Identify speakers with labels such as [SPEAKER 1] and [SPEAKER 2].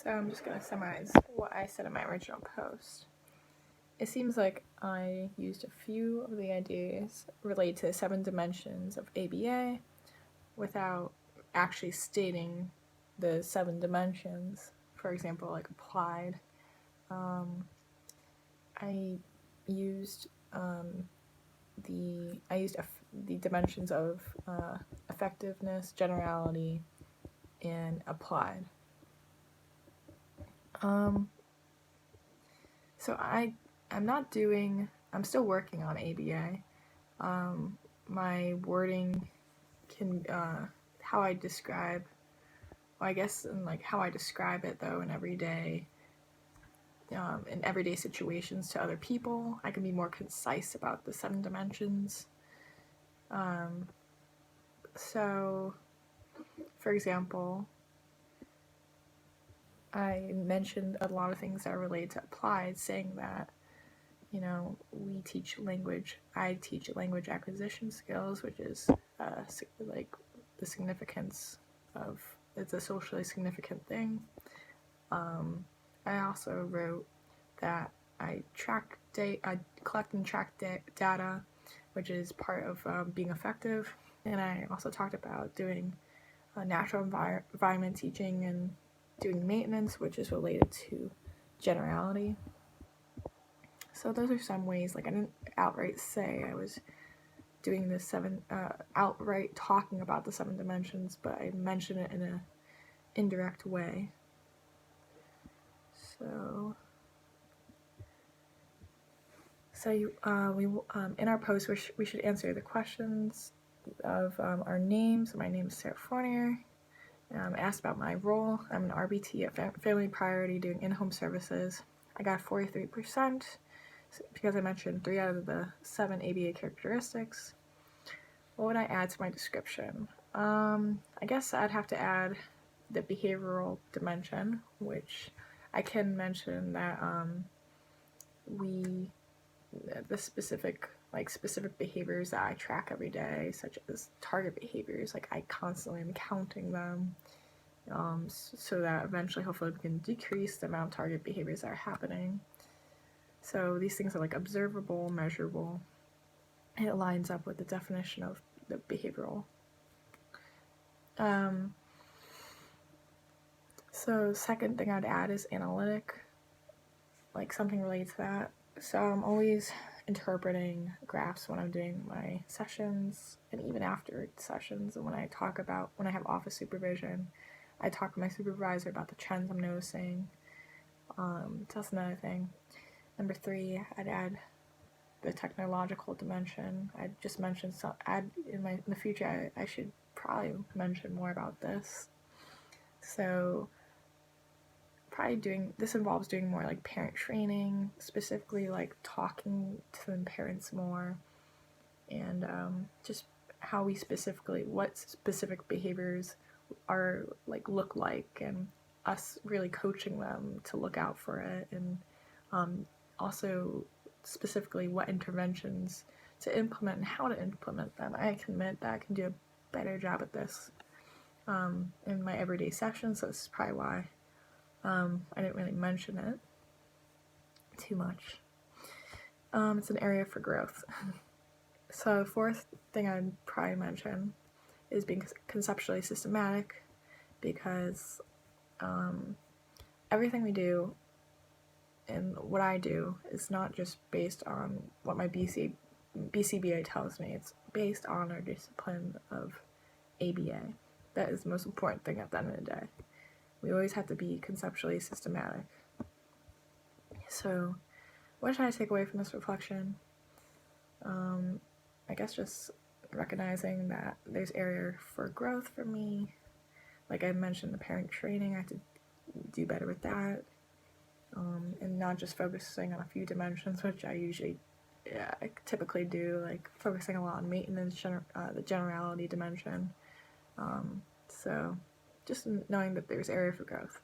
[SPEAKER 1] So I'm just going to summarize what I said in my original post. It seems like I used a few of the ideas related to the 7 dimensions of ABA without actually stating the 7 dimensions. For example, like applied. I used the dimensions of effectiveness, generality, and applied. So I'm still working on ABA. My wording can, how I describe, well, I guess in like how I describe it though in everyday situations to other people, I can be more concise about the 7 dimensions. So, for example, I mentioned a lot of things that are related to applied, saying that, I teach language acquisition skills, which is like the significance of, it's a socially significant thing. I also wrote that I collect and track data, which is part of being effective. And I also talked about doing natural environment teaching and doing maintenance, which is related to generality. So those are some ways. Like, I didn't outright say I was doing this outright talking about the 7 dimensions, but I mentioned it in an indirect way. So in our post, we should answer the questions of our names. My name is Sarah Fournier. Asked about my role. I'm an RBT at Family Priority doing in-home services. I got 43% because I mentioned 3 out of the 7 ABA characteristics. What would I add to my description? I guess I'd have to add the behavioral dimension, which I can mention that the specific behaviors that I track every day, such as target behaviors, like I constantly am counting them, so that eventually, hopefully, we can decrease the amount of target behaviors that are happening. So these things are like observable, measurable, and it lines up with the definition of the behavioral. So second thing I'd add is analytic, like something related to that. So I'm always interpreting graphs when I'm doing my sessions, and even after sessions, and when I have office supervision, I talk to my supervisor about the trends I'm noticing. That's another thing. Number 3, I'd add the technological dimension. I just mentioned in the future. I should probably mention more about this. So this involves doing more like parent training, specifically like talking to the parents more, and just what specific behaviors are look like, and us really coaching them to look out for it, and also specifically what interventions to implement and how to implement them. I can admit that I can do a better job at this in my everyday sessions, so this is probably why I didn't really mention it too much. It's an area for growth. So 4th thing I'd probably mention is being conceptually systematic, because everything we do and what I do is not just based on what my BCBA tells me. It's based on our discipline of ABA. That is the most important thing at the end of the day. We always have to be conceptually systematic. So, what should I take away from this reflection? I guess just recognizing that there's area for growth for me. Like I mentioned, the parent training, I have to do better with that. And not just focusing on a few dimensions, which I typically do, like focusing a lot on maintenance, the generality dimension. So just knowing that there's area for growth.